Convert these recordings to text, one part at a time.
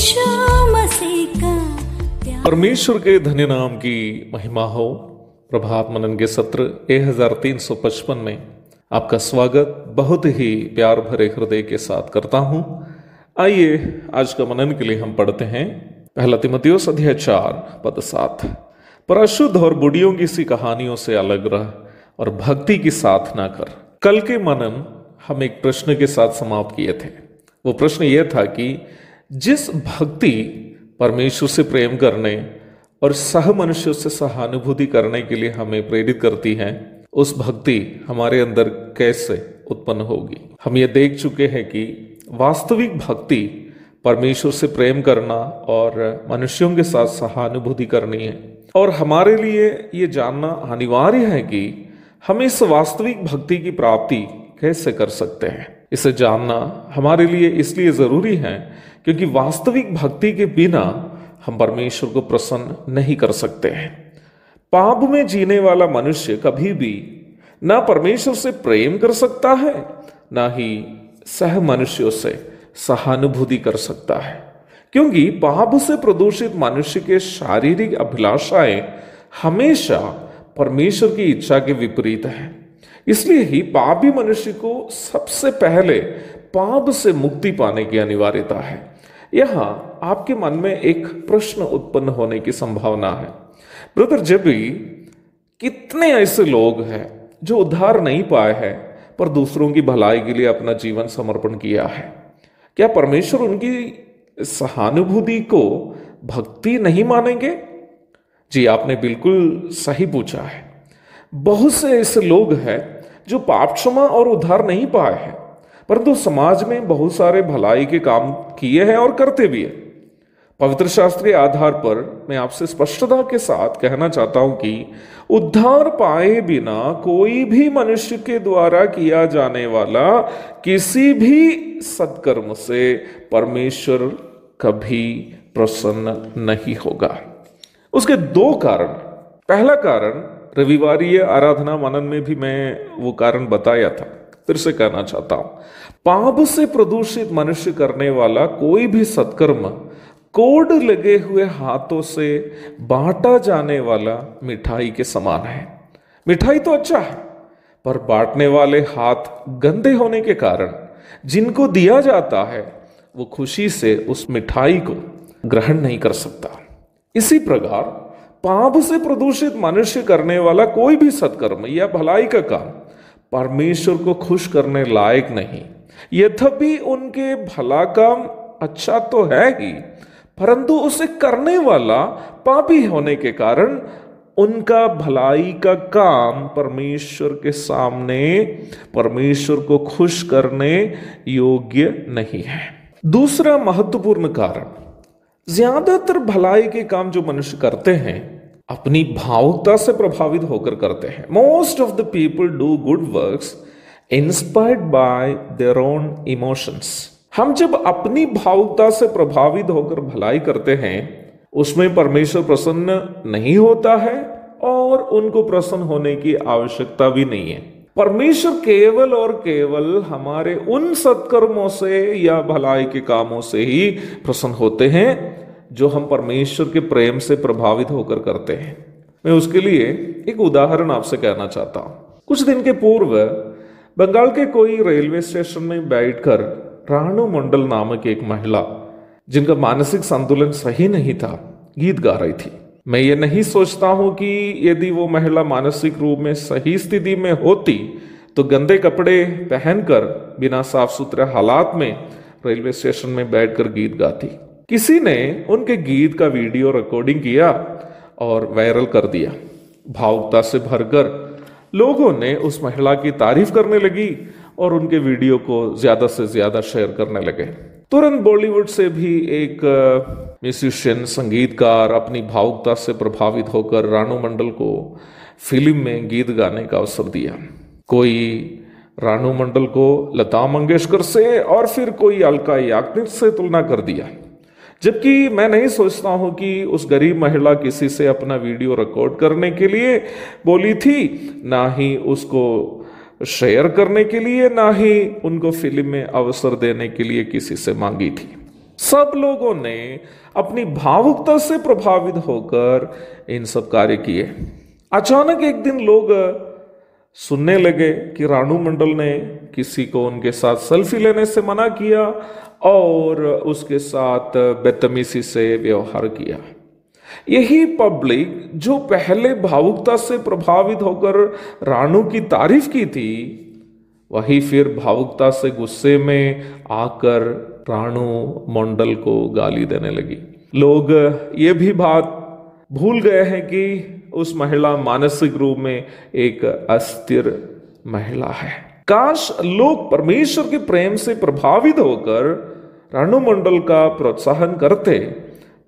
यीशु मसीह का प्यार। परमेश्वर के धन्य नाम की महिमा हो। प्रभात मनन के सत्र 1355 में आपका स्वागत बहुत ही प्यार भरे हृदय के साथ करता हूं। आइए आज का मनन के लिए हम पढ़ते हैं पहला तीमुथियुस अध्याय 4 पद 7। पर अशुद्ध और बुढ़ियों की सी कहानियों से अलग रह और भक्ति की साथ ना कर। कल के मनन हम एक प्रश्न के साथ समाप्त किए थे। वो प्रश्न यह था कि जिस भक्ति परमेश्वर से प्रेम करने और सह मनुष्यों से सहानुभूति करने के लिए हमें प्रेरित करती है, उस भक्ति हमारे अंदर कैसे उत्पन्न होगी। हम ये देख चुके हैं कि वास्तविक भक्ति परमेश्वर से प्रेम करना और मनुष्यों के साथ सहानुभूति करनी है। और हमारे लिए ये जानना अनिवार्य है कि हम इस वास्तविक भक्ति की प्राप्ति कैसे कर सकते हैं। इसे जानना हमारे लिए इसलिए जरूरी है क्योंकि वास्तविक भक्ति के बिना हम परमेश्वर को प्रसन्न नहीं कर सकते हैं। पाप में जीने वाला मनुष्य कभी भी ना परमेश्वर से प्रेम कर सकता है, ना ही सह मनुष्यों से सहानुभूति कर सकता है, क्योंकि पाप से प्रदूषित मनुष्य के शारीरिक अभिलाषाएं हमेशा परमेश्वर की इच्छा के विपरीत है। इसलिए ही पापी मनुष्य को सबसे पहले पाप से मुक्ति पाने की अनिवार्यता है। यहां आपके मन में एक प्रश्न उत्पन्न होने की संभावना है, ब्रदर जेबी, कितने ऐसे लोग हैं जो उद्धार नहीं पाए हैं पर दूसरों की भलाई के लिए अपना जीवन समर्पण किया है। क्या परमेश्वर उनकी सहानुभूति को भक्ति नहीं मानेंगे? जी, आपने बिल्कुल सही पूछा है। बहुत से ऐसे लोग हैं जो पाप क्षमा और उद्धार नहीं पाए हैं, परंतु समाज में बहुत सारे भलाई के काम किए हैं और करते भी हैं। पवित्र शास्त्र के आधार पर मैं आपसे स्पष्टता के साथ कहना चाहता हूं कि उद्धार पाए बिना कोई भी मनुष्य के द्वारा किया जाने वाला किसी भी सत्कर्म से परमेश्वर कभी प्रसन्न नहीं होगा। उसके दो कारण। पहला कारण रविवारीय आराधना मनन में भी मैं वो कारण बताया था, फिर से कहना चाहता हूं। पाप से प्रदूषित मनुष्य करने वाला कोई भी सत्कर्म कोड लगे हुए हाथों से बांटा जाने वाला मिठाई के समान है। मिठाई तो अच्छा है, पर बांटने वाले हाथ गंदे होने के कारण जिनको दिया जाता है वो खुशी से उस मिठाई को ग्रहण नहीं कर सकता। इसी प्रकार पाप से प्रदूषित मनुष्य करने वाला कोई भी सत्कर्म या भलाई का काम परमेश्वर को खुश करने लायक नहीं। यद्यपि उनके भला काम अच्छा तो है ही, परंतु उसे करने वाला पापी होने के कारण उनका भलाई का काम परमेश्वर के सामने परमेश्वर को खुश करने योग्य नहीं है। दूसरा महत्वपूर्ण कारण, ज्यादातर भलाई के काम जो मनुष्य करते हैं अपनी भावुकता से प्रभावित होकर करते हैं। Most of the people do good works inspired by their own emotions. हम जब अपनी भावुकता से प्रभावित होकर भलाई करते हैं उसमें परमेश्वर प्रसन्न नहीं होता है और उनको प्रसन्न होने की आवश्यकता भी नहीं है। परमेश्वर केवल और केवल हमारे उन सत्कर्मों से या भलाई के कामों से ही प्रसन्न होते हैं जो हम परमेश्वर के प्रेम से प्रभावित होकर करते हैं। मैं उसके लिए एक उदाहरण आपसे कहना चाहता हूं। कुछ दिन के पूर्व बंगाल के कोई रेलवे स्टेशन में बैठकर रानू मंडल नामक एक महिला, जिनका मानसिक संतुलन सही नहीं था, गीत गा रही थी। मैं ये नहीं सोचता हूं कि यदि वो महिला मानसिक रूप में सही स्थिति में होती तो गंदे कपड़े पहनकर बिना साफ सुथरे हालात में रेलवे स्टेशन में बैठकर गीत गाती। किसी ने उनके गीत का वीडियो रिकॉर्डिंग किया और वायरल कर दिया। भावुकता से भरकर लोगों ने उस महिला की तारीफ करने लगी और उनके वीडियो को ज्यादा से ज्यादा शेयर करने लगे। तुरंत बॉलीवुड से भी एक म्यूजिशियन, संगीतकार अपनी भावुकता से प्रभावित होकर रानू मंडल को फिल्म में गीत गाने का अवसर दिया। कोई रानू मंडल को लता मंगेशकर से और फिर कोई अलका याग्निक से तुलना कर दिया, जबकि मैं नहीं सोचता हूं कि उस गरीब महिला किसी से अपना वीडियो रिकॉर्ड करने के लिए बोली थी, ना ही उसको शेयर करने के लिए, ना ही उनको फिल्म में अवसर देने के लिए किसी से मांगी थी। सब लोगों ने अपनी भावुकता से प्रभावित होकर इन सब कार्य किए। अचानक एक दिन लोग सुनने लगे कि रानू मंडल ने किसी को उनके साथ सेल्फी लेने से मना किया और उसके साथ बदतमीजी से व्यवहार किया। यही पब्लिक जो पहले भावुकता से प्रभावित होकर रानू की तारीफ की थी, वही फिर भावुकता से गुस्से में आकर रानू मंडल को गाली देने लगी। लोग ये भी बात भूल गए हैं कि उस महिला मानसिक रूप में एक अस्थिर महिला है। काश लोग परमेश्वर के प्रेम से प्रभावित होकर रानू मंडल का प्रोत्साहन करते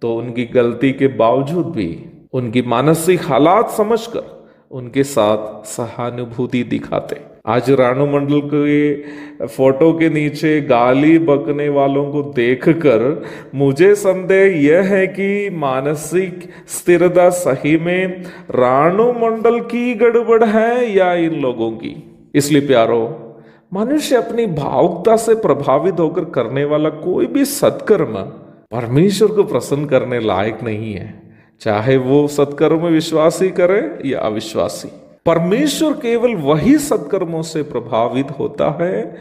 तो उनकी गलती के बावजूद भी उनकी मानसिक हालात समझकर उनके साथ सहानुभूति दिखाते। आज रानू मंडल के फोटो के नीचे गाली बकने वालों को देखकर मुझे संदेह यह है कि मानसिक स्थिरता सही में रानू मंडल की गड़बड़ है या इन लोगों की। इसलिए प्यारो, मनुष्य अपनी भावुकता से प्रभावित होकर करने वाला कोई भी सत्कर्म परमेश्वर को प्रसन्न करने लायक नहीं है, चाहे वो सत्कर्म में विश्वासी करे या अविश्वासी। परमेश्वर केवल वही सत्कर्मों से प्रभावित होता है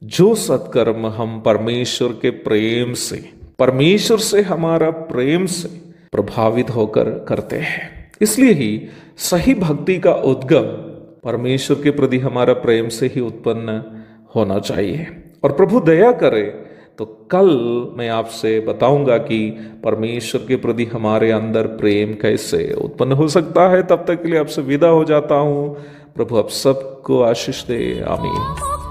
जो सत्कर्म हम परमेश्वर के प्रेम से, परमेश्वर से हमारा प्रेम से प्रभावित होकर करते हैं। इसलिए ही सही भक्ति का उद्गम परमेश्वर के प्रति हमारा प्रेम से ही उत्पन्न होना चाहिए। और प्रभु दया करे तो कल मैं आपसे बताऊंगा कि परमेश्वर के प्रति हमारे अंदर प्रेम कैसे उत्पन्न हो सकता है। तब तक के लिए आपसे विदा हो जाता हूं। प्रभु आप सबको आशीष दे। आमीन।